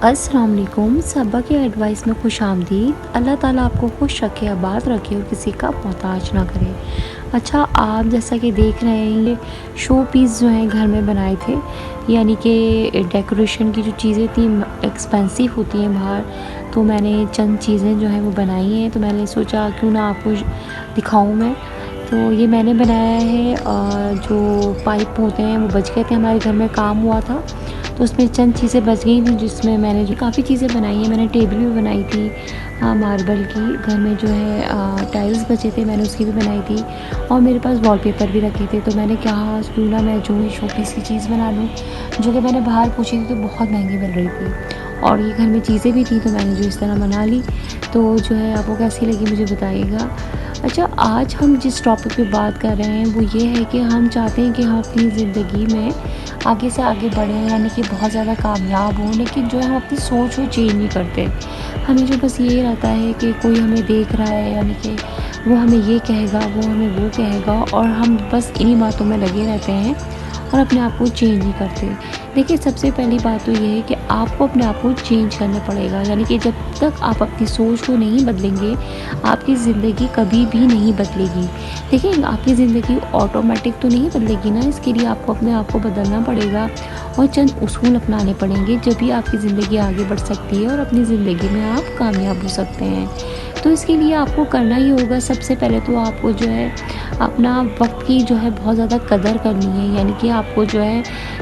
अस्सलाम वालेकुम। सबा की एडवाइस में खुश आमदीद। अल्लाह ताला आपको खुश रखे, आबाद रखे और किसी का मोहताज ना करे। अच्छा, आप जैसा कि देख रहे हैं ये शो पीस जो हैं घर में बनाए थे, यानी कि डेकोरेशन की जो चीज़ें थी एक्सपेंसिव होती हैं बाहर, तो मैंने चंद चीज़ें जो हैं वो बनाई हैं। तो मैंने सोचा क्यों ना आपको दिखाऊं मैं। तो ये मैंने बनाया है। जो पाइप होते हैं वो बच गए थे, हमारे घर में काम हुआ था तो उसमें चंद चीज़ें बच गई थी, जिसमें मैंने जो काफ़ी चीज़ें बनाई हैं। मैंने टेबल भी बनाई थी मार्बल की। घर में जो है टाइल्स बचे थे, मैंने उसकी भी बनाई थी। और मेरे पास वॉलपेपर भी रखे थे, तो मैंने कहा क्यों ना मैं जो शो पीस की चीज़ बना लूँ, जो कि मैंने बाहर पूछी थी तो बहुत महंगी मिल रही थी और ये घर में चीज़ें भी थी, तो मैंने जो इस तरह बना ली। तो जो है आपको कैसी लगी मुझे बताइएगा। अच्छा, आज हम जिस टॉपिक पे बात कर रहे हैं वो ये है कि हम चाहते हैं कि हम अपनी ज़िंदगी में आगे से आगे बढ़ें, यानी कि बहुत ज़्यादा कामयाब हों, लेकिन जो है हम अपनी सोच को चेंज नहीं करते। हमें जो बस ये रहता है कि कोई हमें देख रहा है, यानी कि वो हमें ये कहेगा, वो हमें वो कहेगा, और हम बस इन्हीं बातों में लगे रहते हैं और अपने आप को चेंज नहीं करते। देखिए, सबसे पहली बात तो ये है कि आपको अपने आप को चेंज करना पड़ेगा, यानी कि जब तक आप अपनी सोच को नहीं बदलेंगे आपकी ज़िंदगी कभी भी नहीं बदलेगी। देखिए, आपकी ज़िंदगी ऑटोमेटिक तो नहीं बदलेगी ना, इसके लिए आपको अपने आप को बदलना पड़ेगा और चंद उसूल अपनाने पड़ेंगे, जब भी आपकी ज़िंदगी आगे बढ़ सकती है और अपनी ज़िंदगी में आप कामयाब हो सकते हैं। तो इसके लिए आपको करना ही होगा, सबसे पहले तो आपको जो है अपना वक्त की जो है बहुत ज़्यादा कदर करनी है, यानी कि आपको जो है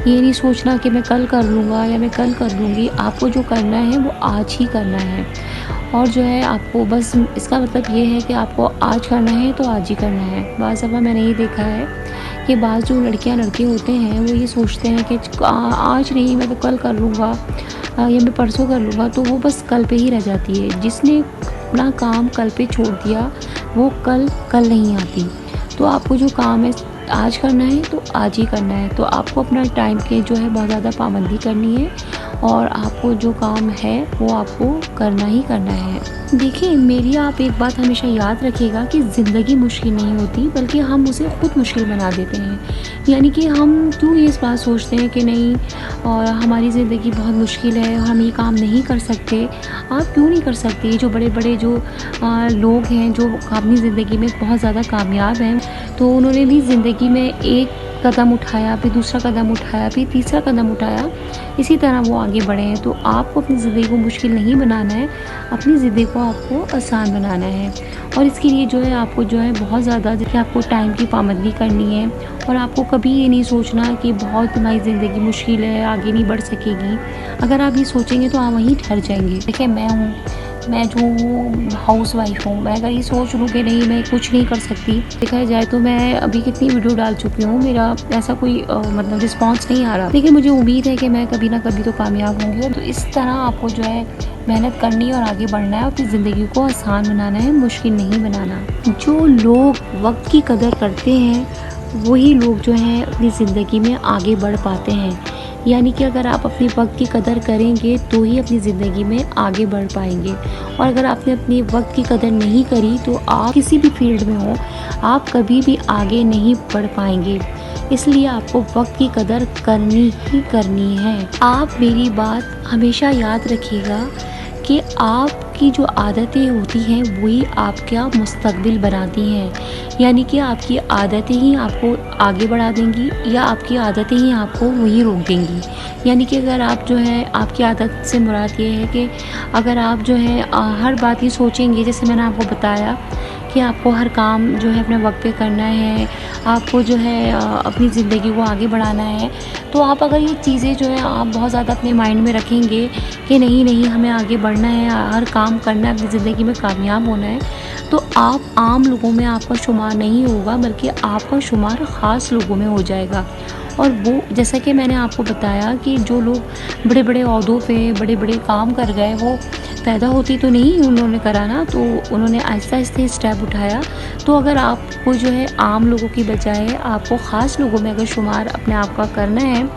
ये नहीं सोचना कि मैं कल कर लूँगा या मैं कल कर लूँगी। आपको जो करना है वो आज ही करना है। और जो है आपको बस इसका मतलब ये है कि आपको आज करना है तो आज ही करना है। बाज़ दफ़ा मैंने ये देखा है कि बाज़ जो लड़कियां लड़के होते हैं वो ये सोचते हैं कि आज नहीं, मैं तो कल कर लूँगा या मैं परसों कर लूँगा, तो वो बस कल पे ही रह जाती है। जिसने अपना काम कल पे छोड़ दिया वो कल नहीं आती। तो आपको जो काम है आज करना है तो आज ही करना है। तो आपको अपना टाइम के जो है बहुत ज़्यादा पाबंदी करनी है और आपको जो काम है वो आपको करना ही करना है। देखिए, मेरी आप एक बात हमेशा याद रखिएगा कि ज़िंदगी मुश्किल नहीं होती, बल्कि हम उसे खुद मुश्किल बना देते हैं। यानी कि हम क्यों ये इस बात सोचते हैं कि नहीं और हमारी ज़िंदगी बहुत मुश्किल है और हम ये काम नहीं कर सकते। आप क्यों नहीं कर सकते? जो बड़े बड़े जो लोग हैं जो अपनी ज़िंदगी में बहुत ज़्यादा कामयाब हैं, तो उन्होंने भी ज़िंदगी में एक कदम उठाया, फिर दूसरा कदम उठाया, फिर तीसरा कदम उठाया, इसी तरह वो आगे बढ़े हैं। तो आपको अपनी ज़िंदगी को मुश्किल नहीं बनाना है, अपनी ज़िंदगी को आपको आसान बनाना है। और इसके लिए जो है आपको जो है बहुत ज़्यादा जैसे आपको टाइम की पाबंदी करनी है और आपको कभी ये नहीं सोचना कि बहुत तुम्हारी ज़िंदगी मुश्किल है, आगे नहीं बढ़ सकेगी। अगर आप ये सोचेंगे तो आप वहीं ठहर जाएंगे। देखिए, मैं जो हाउस वाइफ हूँ, मैं अगर ये सोच लूँ कि नहीं मैं कुछ नहीं कर सकती, देखा जाए तो मैं अभी कितनी वीडियो डाल चुकी हूँ, मेरा ऐसा कोई मतलब रिस्पांस नहीं आ रहा। लेकिन मुझे उम्मीद है कि मैं कभी ना कभी तो कामयाब होंगी। और तो इस तरह आपको जो है मेहनत करनी है और आगे बढ़ना है, अपनी ज़िंदगी को आसान बनाना है, मुश्किल नहीं बनाना। जो लोग वक्त की कदर करते हैं वही लोग जो हैं अपनी ज़िंदगी में आगे बढ़ पाते हैं। यानी कि अगर आप अपने वक्त की कदर करेंगे तो ही अपनी ज़िंदगी में आगे बढ़ पाएंगे। और अगर आपने अपने वक्त की कदर नहीं करी तो आप किसी भी फील्ड में हो, आप कभी भी आगे नहीं बढ़ पाएंगे। इसलिए आपको वक्त की कदर करनी ही करनी है। आप मेरी बात हमेशा याद रखिएगा कि आपकी जो आदतें होती हैं वही आपका मुस्तकबिल बनाती हैं। यानी कि आपकी आदतें ही आपको आगे बढ़ा देंगी या आपकी आदतें ही आपको वहीं रोक देंगी। यानी कि अगर आप जो है, आपकी आदत से मुराद ये है कि अगर आप जो है हर बात ही सोचेंगे, जैसे मैंने आपको बताया कि आपको हर काम जो है अपने वक्त पे करना है, आपको जो है अपनी ज़िंदगी को आगे बढ़ाना है, तो आप अगर ये चीज़ें जो है आप बहुत ज़्यादा अपने माइंड में रखेंगे कि नहीं नहीं हमें आगे बढ़ना है, हर काम करना है, अपनी ज़िंदगी में कामयाब होना है, तो आप आम लोगों में आपका शुमार नहीं होगा, बल्कि आपका शुमार ख़ास लोगों में हो जाएगा। और वो जैसा कि मैंने आपको बताया कि जो लोग बड़े बड़े ओहदों पे बड़े बड़े काम कर गए, वो पैदा होती तो नहीं उन्होंने करा ना, तो उन्होंने आहिस्ता-आहिस्ता स्टेप उठाया। तो अगर आपको जो है आम लोगों की बजाय आपको ख़ास लोगों में अगर शुमार अपने आप का करना है,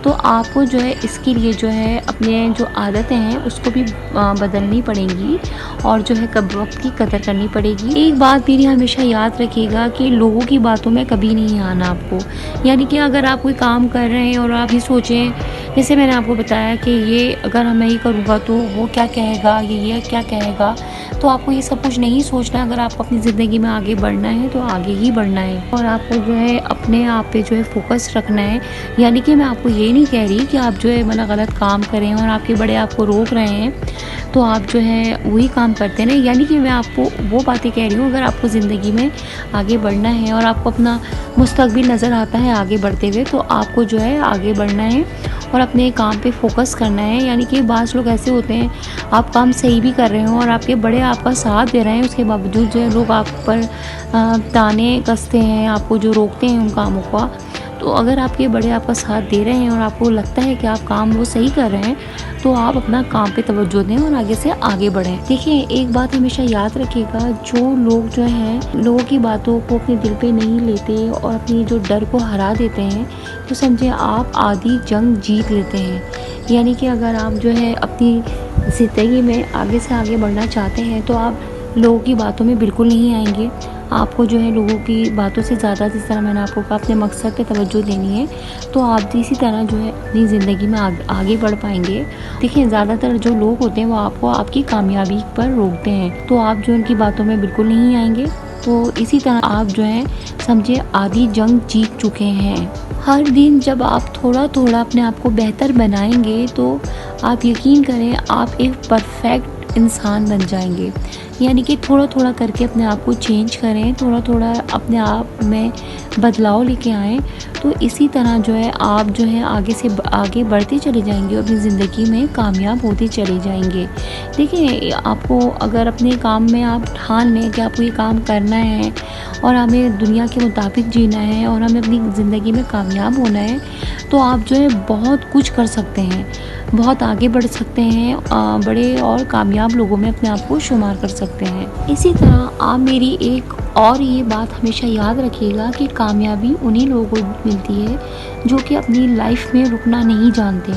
तो आपको जो है इसके लिए जो है अपने जो आदतें हैं उसको भी बदलनी पड़ेंगी और जो है कब वक़्त की कदर करनी पड़ेगी। एक बात मेरी हमेशा याद रखिएगा कि लोगों की बातों में कभी नहीं आना आपको। यानी कि अगर आप कोई काम कर रहे हैं और आप ये सोचें, जैसे मैंने आपको बताया कि ये अगर मैं ही करूँगा तो वो क्या कहेगा, ये क्या कहेगा, तो आपको ये सब कुछ नहीं सोचना। अगर आपको अपनी ज़िंदगी में आगे बढ़ना है तो आगे ही बढ़ना है और आपको जो है अपने आप पे जो है फोकस रखना है। यानी कि मैं आपको ये नहीं कह रही कि आप जो है मतलब गलत काम करें और आपके बड़े आपको रोक रहे हैं तो आप जो है वही काम करते रहें। यानी कि मैं आपको वो बातें कह रही हूँ, अगर आपको ज़िंदगी में आगे बढ़ना है और आपको अपना मुस्तकबिल नज़र आता है आगे बढ़ते हुए, तो आपको जो है आगे बढ़ना है और अपने काम पे फोकस करना है। यानी कि बाज़ लोग ऐसे होते हैं, आप काम सही भी कर रहे हो और आपके बड़े आपका साथ दे रहे हैं, उसके बावजूद जो है लोग आप पर ताने कसते हैं, आपको जो रोकते हैं उन कामों का। तो अगर आपके बड़े आपका साथ दे रहे हैं और आपको लगता है कि आप काम वो सही कर रहे हैं, तो आप अपना काम पे तवज्जो दें और आगे से आगे बढ़ें। देखिए, एक बात हमेशा याद रखिएगा, जो लोग जो हैं लोगों की बातों को अपने दिल पे नहीं लेते और अपनी जो डर को हरा देते हैं, तो समझे आप आधी जंग जीत लेते हैं। यानी कि अगर आप जो है अपनी ज़िंदगी में आगे से आगे बढ़ना चाहते हैं, तो आप लोगों की बातों में बिल्कुल नहीं आएंगे। आपको जो है लोगों की बातों से ज़्यादा, जिस तरह मैंने आपको कहा, अपने मकसद पे तवज्जो देनी है, तो आप इसी तरह जो है अपनी ज़िंदगी में आगे बढ़ पाएंगे। देखिए, ज़्यादातर जो लोग होते हैं वो आपको आपकी कामयाबी पर रोकते हैं, तो आप जो उनकी बातों में बिल्कुल नहीं आएंगे। तो इसी तरह आप जो है समझे आधी जंग जीत चुके हैं। हर दिन जब आप थोड़ा थोड़ा अपने आप को बेहतर बनाएंगे, तो आप यकीन करें आप एक परफेक्ट इंसान बन जाएंगे। यानी कि थोड़ा थोड़ा करके अपने आप को चेंज करें, थोड़ा थोड़ा अपने आप में बदलाव लेके आएँ, तो इसी तरह जो है आप जो है आगे से आगे बढ़ते चले जाएंगे और अपनी ज़िंदगी में कामयाब होते चले जाएंगे। देखिए, आपको अगर अपने काम में आप ठान लें कि आपको ये काम करना है और हमें दुनिया के मुताबिक जीना है और हमें अपनी ज़िंदगी में कामयाब होना है, तो आप जो है बहुत कुछ कर सकते हैं, बहुत आगे बढ़ सकते हैं, बड़े और कामयाब लोगों में अपने आप को शुमार कर सकते हैं। इसी तरह आप मेरी एक और ये बात हमेशा याद रखिएगा कि कामयाबी उन्हीं लोगों को मिलती है जो कि अपनी लाइफ में रुकना नहीं जानते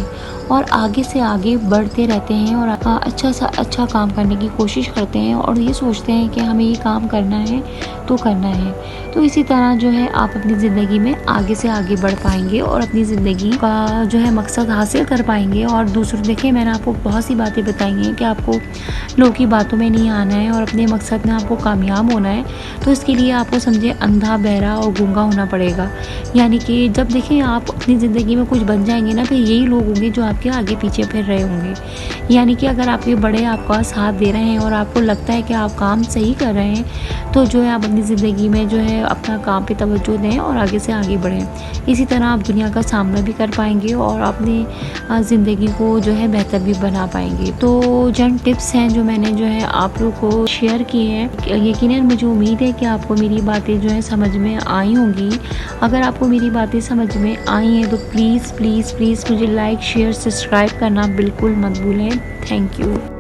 और आगे से आगे बढ़ते रहते हैं और अच्छा सा अच्छा काम करने की कोशिश करते हैं और ये सोचते हैं कि हमें ये काम करना है तो करना है। तो इसी तरह जो है आप अपनी ज़िंदगी में आगे से आगे बढ़ पाएंगे और अपनी ज़िंदगी का जो है मकसद हासिल कर पाएंगे। और दूसरों, देखिए, मैंने आपको बहुत सी बातें बताई हैं कि आपको लोगों की बातों में नहीं आना है और अपने मकसद में आपको कामयाब होना है, तो इसके लिए आपको समझे अंधा, बहरा और गूंगा होना पड़ेगा। यानी कि जब देखिए आप अपनी ज़िंदगी में कुछ बन जाएंगे ना, फिर यही लोग होंगे जो आपके आगे पीछे फिर रहे होंगे। यानी कि अगर आपके बड़े आपका साथ दे रहे हैं और आपको लगता है कि आप काम सही कर रहे हैं, तो जो है आप अपनी ज़िंदगी में जो है अपना काम पे तवज्जो दें और आगे से आगे बढ़ें। इसी तरह आप दुनिया का सामना भी कर पाएंगे और अपनी ज़िंदगी को जो है बेहतर भी बना पाएंगे। तो चंद टिप्स हैं जो मैंने जो है आप लोगों को शेयर किए हैं। यकीनन मुझे उम्मीद है कि आपको मेरी बातें जो है समझ में आई होंगी। अगर आपको मेरी बातें समझ में आई हैं तो प्लीज़ प्लीज़ प्लीज़ मुझे लाइक, शेयर, सब्सक्राइब करना बिल्कुल मत भूलें। Thank you.